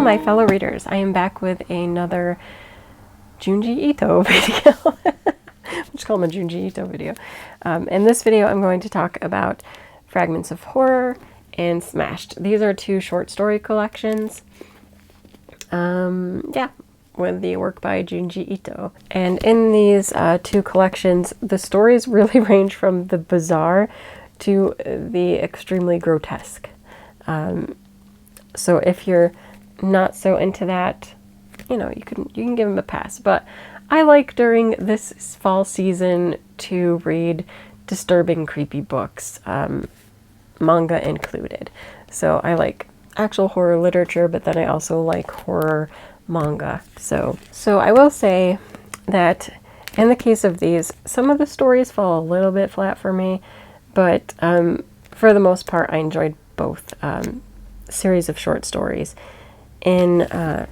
my fellow readers. I am back with another Junji Ito video. Just call them a Junji Ito video. In this video, I'm going to talk about Fragments of Horror and Smashed. These are two short story collections. With the work by Junji Ito. And in these two collections, the stories really range from the bizarre to the extremely grotesque. So if you're not so into that, you know, you can give them a pass. But I like during this fall season to read disturbing, creepy books, manga included. So I like actual horror literature, but then I also like horror manga. So I will say that in the case of these, some of the stories fall a little bit flat for me, but for the most part, I enjoyed both series of short stories. In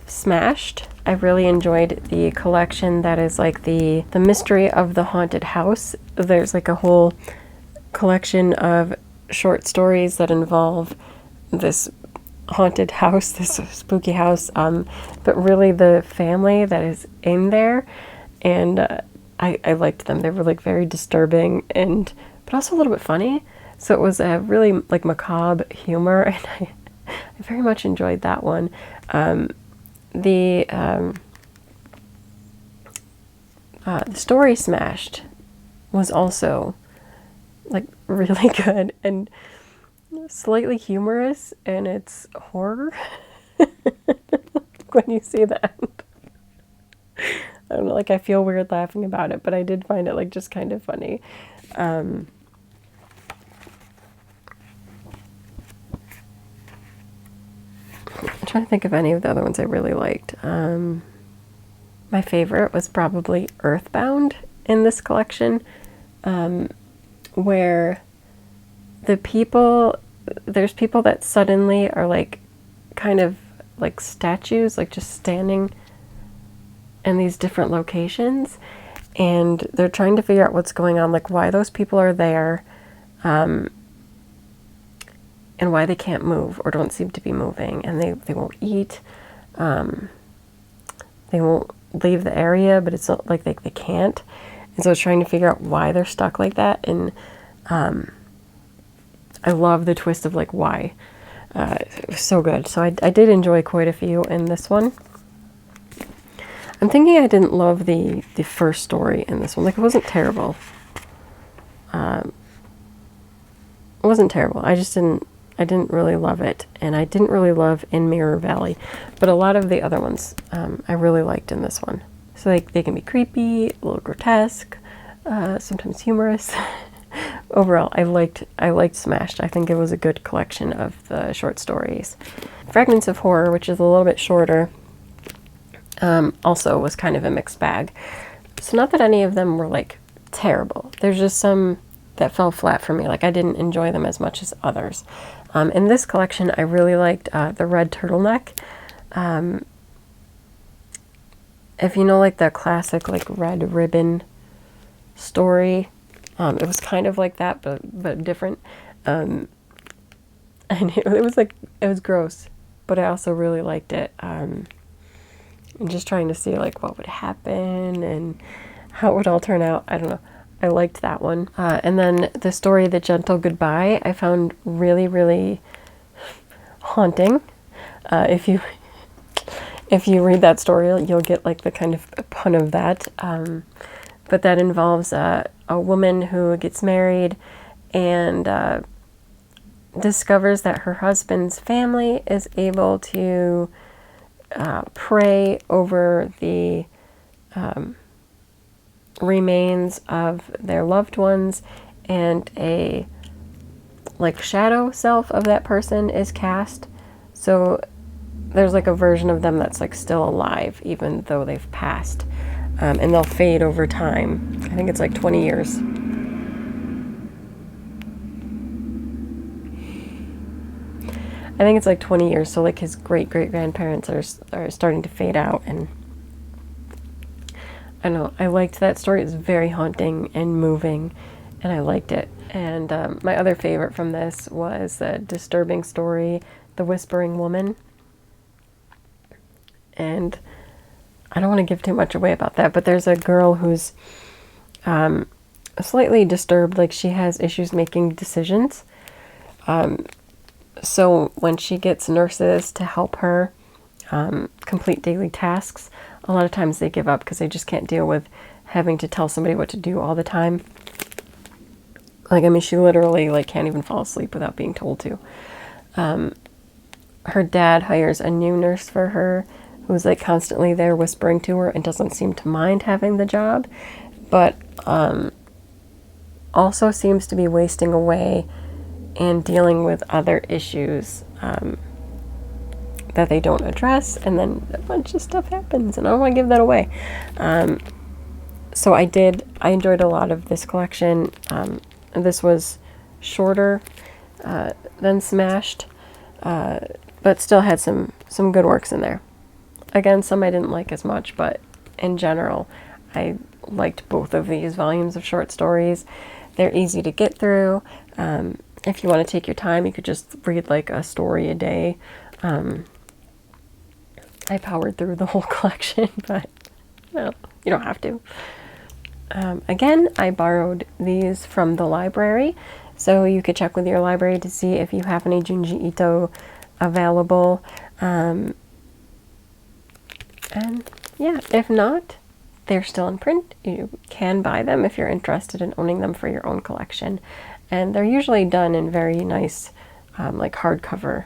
Smashed, I really enjoyed the collection that is like the mystery of the haunted house. There's like a whole collection of short stories that involve this haunted house, this spooky house, but really the family that is in there, and I liked them. They were like very disturbing but also a little bit funny. So it was a really like macabre humor, and I very much enjoyed that one. The story Smashed was also like really good and slightly humorous in its horror. When you see that, I don't know, like I feel weird laughing about it, but I did find it like just kind of funny. I'm trying to think of any of the other ones I really liked. My favorite was probably Earthbound in this collection, where there's people that suddenly are like kind of like statues, like just standing in these different locations, and they're trying to figure out what's going on, like why those people are there, and why they can't move or don't seem to be moving, and they won't eat, they won't leave the area, but it's not like they can't, and so it's trying to figure out why they're stuck like that. And I love the twist of like why. It was so good. So I did enjoy quite a few in this one. I'm thinking I didn't love the first story in this one. Like, it wasn't terrible. It wasn't terrible. I didn't really love it, and I didn't really love In Mirror Valley, but a lot of the other ones I really liked in this one. So like they can be creepy, a little grotesque, sometimes humorous. Overall, I liked Smashed. I think it was a good collection of the short stories. Fragments of Horror, which is a little bit shorter, also was kind of a mixed bag. So not that any of them were like terrible. There's just some that fell flat for me. Like I didn't enjoy them as much as others. In this collection, I really liked The Red Turtleneck. If you know like the classic like Red Ribbon story, it was kind of like that, but different. And it was gross, but I also really liked it. And just trying to see like what would happen and how it would all turn out. I don't know. I liked that one. And then the story, The Gentle Goodbye, I found really, really haunting. If you read that story, you'll get like the kind of pun of that. But that involves a woman who gets married and discovers that her husband's family is able to pray over the remains of their loved ones, and a like shadow self of that person is cast. So there's like a version of them that's like still alive even though they've passed, and they'll fade over time. I think it's like 20 years. I think it's like 20 years, so like his great-great-grandparents are starting to fade out, and I know, I liked that story. It was very haunting and moving, and I liked it. And my other favorite from this was the disturbing story, The Whispering Woman. And I don't want to give too much away about that, but there's a girl who's slightly disturbed, like she has issues making decisions. So when she gets nurses to help her complete daily tasks, a lot of times they give up because they just can't deal with having to tell somebody what to do all the time. Like, I mean, she literally like can't even fall asleep without being told to. Her dad hires a new nurse for her who's like constantly there whispering to her and doesn't seem to mind having the job, but also seems to be wasting away and dealing with other issues that they don't address, and then a bunch of stuff happens, and I don't want to give that away. So I enjoyed a lot of this collection. This was shorter than Smashed, but still had some good works in there. Again, some I didn't like as much, but in general, I liked both of these volumes of short stories. They're easy to get through. If you want to take your time, you could just read like a story a day. I powered through the whole collection, but no, you don't have to. Again, I borrowed these from the library, so you could check with your library to see if you have any Junji Ito available. And yeah, if not, they're still in print. You can buy them if you're interested in owning them for your own collection. And they're usually done in very nice, like hardcover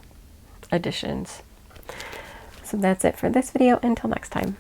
editions. So that's it for this video. Until next time.